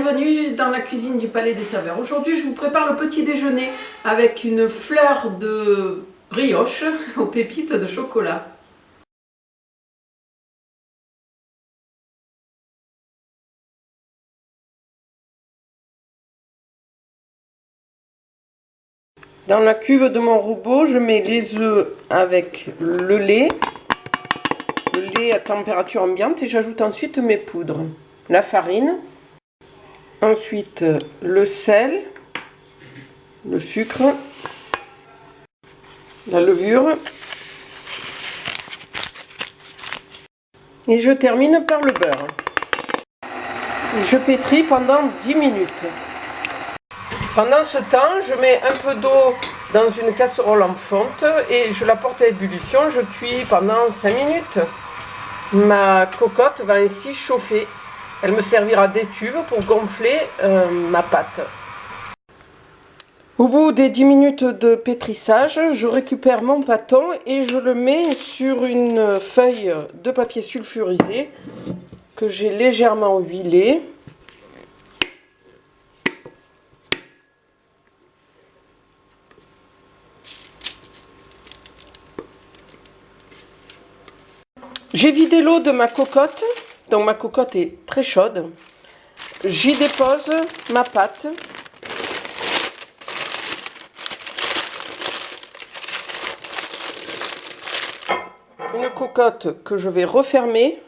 bienvenue dans la cuisine du Palais des Saveurs. Aujourd'hui, je vous prépare le petit déjeuner avec une fleur de brioche aux pépites de chocolat. Dans la cuve de mon robot, je mets les œufs avec le lait à température ambiante et j'ajoute ensuite mes poudres, la farine, ensuite le sel, le sucre, la levure et je termine par le beurre. Je pétris pendant 10 minutes. Pendant ce temps, je mets un peu d'eau dans une casserole en fonte et je la porte à ébullition. Je cuis pendant 5 minutes. Ma cocotte va ainsi chauffer. Elle me servira d'étuve pour gonfler ma pâte. Au bout des 10 minutes de pétrissage, je récupère mon pâton et je le mets sur une feuille de papier sulfurisé que j'ai légèrement huilé. J'ai vidé l'eau de ma cocotte, donc ma cocotte est très chaude. J'y dépose ma pâte. Une cocotte que je vais refermer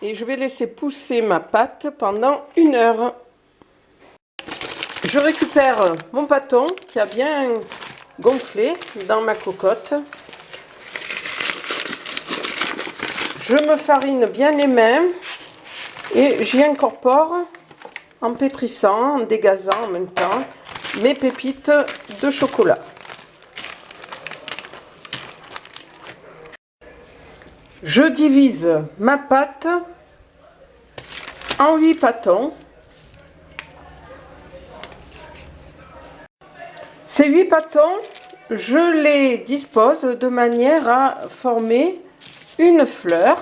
et je vais laisser pousser ma pâte pendant 1 heure. Je récupère mon pâton qui a bien gonflé dans ma cocotte. Je me farine bien les mains et j'y incorpore, en pétrissant, en dégazant en même temps, mes pépites de chocolat. Je divise ma pâte en 8 pâtons. Ces 8 pâtons, je les dispose de manière à former une fleur.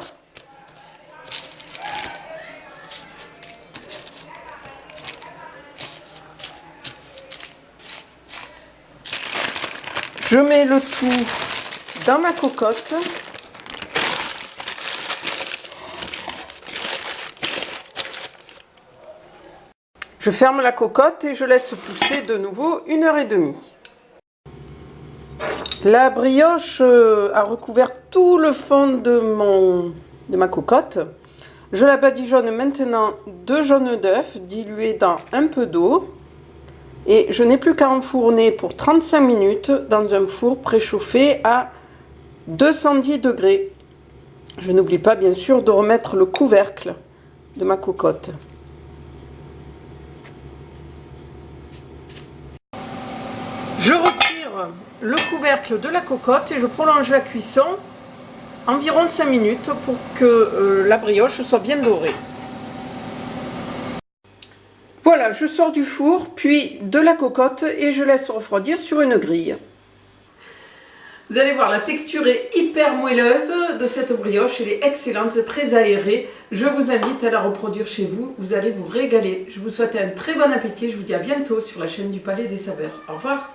Je mets le tout dans ma cocotte. Je ferme la cocotte et je laisse pousser de nouveau 1 heure et demie. La brioche a recouvert tout le fond de ma cocotte. Je la badigeonne maintenant de jaune d'œuf dilué dans un peu d'eau. Et je n'ai plus qu'à enfourner pour 35 minutes dans un four préchauffé à 210 degrés. Je n'oublie pas bien sûr de remettre le couvercle de ma cocotte. Je retire le couvercle de la cocotte et je prolonge la cuisson environ 5 minutes pour que la brioche soit bien dorée. Voilà, je sors du four, puis de la cocotte et je laisse refroidir sur une grille. Vous allez voir, la texture est hyper moelleuse de cette brioche, elle est excellente, très aérée. Je vous invite à la reproduire chez vous, vous allez vous régaler. Je vous souhaite un très bon appétit, je vous dis à bientôt sur la chaîne du Palais des Saveurs. Au revoir.